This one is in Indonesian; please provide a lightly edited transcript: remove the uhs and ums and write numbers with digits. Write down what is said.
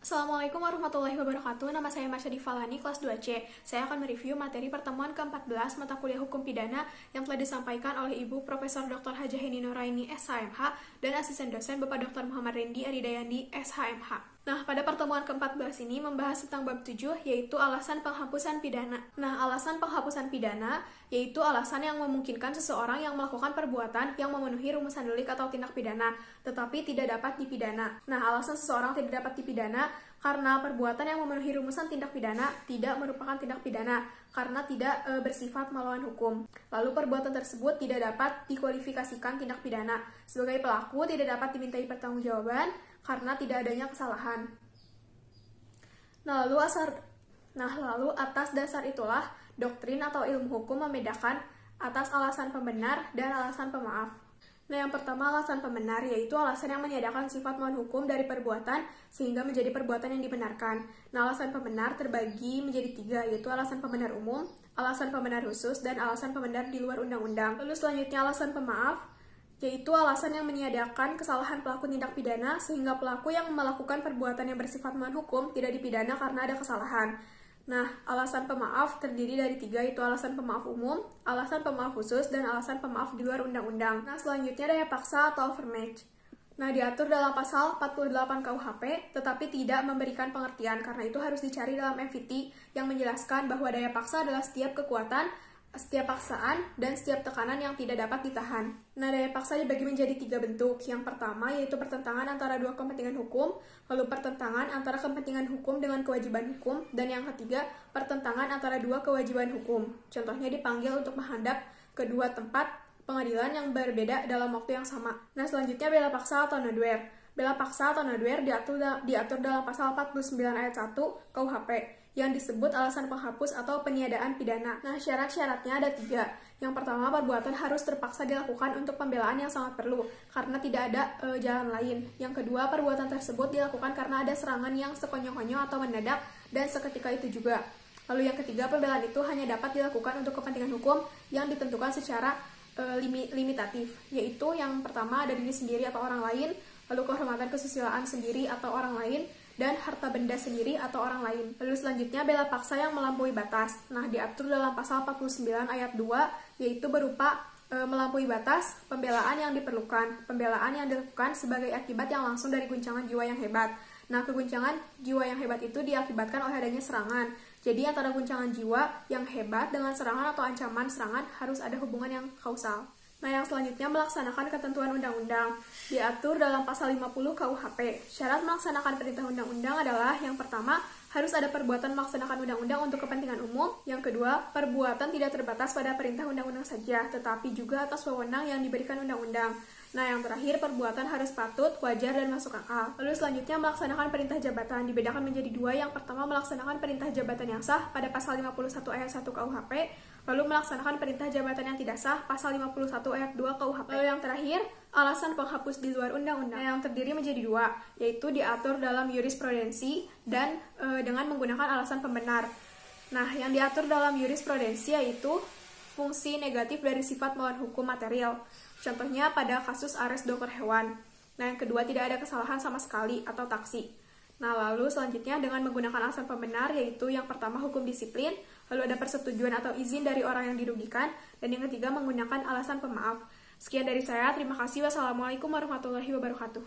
Assalamualaikum warahmatullahi wabarakatuh. Nama saya Marsha Divalani, kelas 2C. Saya akan mereview materi pertemuan ke-14 mata kuliah Hukum Pidana yang telah disampaikan oleh Ibu Profesor Dr. Hajah Heni Nuraini, SHMH, dan asisten dosen Bapak Dr. Muhammad Rendi Aridayandi, SHMH. Nah, pada pertemuan ke-14 ini membahas tentang bab 7, yaitu alasan penghapusan pidana. Nah, alasan penghapusan pidana yaitu alasan yang memungkinkan seseorang yang melakukan perbuatan yang memenuhi rumusan delik atau tindak pidana, tetapi tidak dapat dipidana. Nah, alasan seseorang tidak dapat dipidana karena perbuatan yang memenuhi rumusan tindak pidana tidak merupakan tindak pidana, karena tidak bersifat melawan hukum. Lalu perbuatan tersebut tidak dapat dikualifikasikan tindak pidana. Sebagai pelaku tidak dapat dimintai pertanggungjawaban karena tidak adanya kesalahan. Nah, lalu atas dasar itulah doktrin atau ilmu hukum membedakan atas alasan pembenar dan alasan pemaaf. Nah, yang pertama alasan pembenar, yaitu alasan yang meniadakan sifat melawan hukum dari perbuatan sehingga menjadi perbuatan yang dibenarkan. Nah, alasan pembenar terbagi menjadi 3, yaitu alasan pembenar umum, alasan pembenar khusus, dan alasan pembenar di luar undang-undang. Lalu selanjutnya alasan pemaaf, yaitu alasan yang meniadakan kesalahan pelaku tindak pidana sehingga pelaku yang melakukan perbuatan yang bersifat melawan hukum tidak dipidana karena ada kesalahan. Nah, alasan pemaaf terdiri dari 3, yaitu alasan pemaaf umum, alasan pemaaf khusus, dan alasan pemaaf di luar undang-undang. Nah, selanjutnya daya paksa atau overmatch. Nah, diatur dalam pasal 48 KUHP, tetapi tidak memberikan pengertian, karena itu harus dicari dalam MVT yang menjelaskan bahwa daya paksa adalah setiap kekuatan, setiap paksaan, dan setiap tekanan yang tidak dapat ditahan. Nah, daya paksa dibagi menjadi 3 bentuk. Yang pertama yaitu pertentangan antara dua kepentingan hukum, lalu pertentangan antara kepentingan hukum dengan kewajiban hukum, dan yang ketiga, pertentangan antara dua kewajiban hukum. Contohnya dipanggil untuk menghadap kedua tempat pengadilan yang berbeda dalam waktu yang sama. Nah, selanjutnya bela paksa atau nodwear. Bela paksa atau nodwear diatur dalam pasal 49 ayat 1 KUHP yang disebut alasan penghapus atau peniadaan pidana. Nah, syarat-syaratnya ada 3. Yang pertama, perbuatan harus terpaksa dilakukan untuk pembelaan yang sangat perlu, karena tidak ada jalan lain. Yang kedua, perbuatan tersebut dilakukan karena ada serangan yang sekonyong-konyong atau mendadak, dan seketika itu juga. Lalu yang ketiga, pembelaan itu hanya dapat dilakukan untuk kepentingan hukum yang ditentukan secara limitatif, yaitu yang pertama ada diri sendiri atau orang lain, lalu kehormatan kesusilaan sendiri atau orang lain, dan harta benda sendiri atau orang lain. Lalu selanjutnya bela paksa yang melampaui batas. Nah, diatur dalam pasal 49 ayat 2, yaitu berupa melampaui batas pembelaan yang diperlukan. Pembelaan yang dilakukan sebagai akibat yang langsung dari guncangan jiwa yang hebat. Nah, keguncangan jiwa yang hebat itu diakibatkan oleh adanya serangan. Jadi antara guncangan jiwa yang hebat dengan serangan atau ancaman serangan harus ada hubungan yang kausal. Nah, yang selanjutnya melaksanakan ketentuan undang-undang. Diatur dalam pasal 50 KUHP. Syarat melaksanakan perintah undang-undang adalah yang pertama, harus ada perbuatan melaksanakan undang-undang untuk kepentingan umum. Yang kedua, perbuatan tidak terbatas pada perintah undang-undang saja, tetapi juga atas wewenang yang diberikan undang-undang. Nah, yang terakhir, perbuatan harus patut, wajar, dan masuk akal. Lalu selanjutnya melaksanakan perintah jabatan. Dibedakan menjadi 2. Yang pertama, melaksanakan perintah jabatan yang sah pada pasal 51 ayat 1 KUHP. Lalu melaksanakan perintah jabatan yang tidak sah, pasal 51 ayat 2 KUHP. Lalu yang terakhir, alasan penghapus di luar undang-undang, yang terdiri menjadi 2, yaitu diatur dalam jurisprudensi dan dengan menggunakan alasan pembenar. Nah, yang diatur dalam jurisprudensi yaitu fungsi negatif dari sifat melawan hukum material. Contohnya pada kasus ares dokter hewan. Nah, yang kedua, tidak ada kesalahan sama sekali atau taksi. Nah, lalu selanjutnya dengan menggunakan alasan pembenar, yaitu yang pertama hukum disiplin, lalu ada persetujuan atau izin dari orang yang dirugikan, dan yang ketiga menggunakan alasan pemaaf. Sekian dari saya, terima kasih. Wassalamualaikum warahmatullahi wabarakatuh.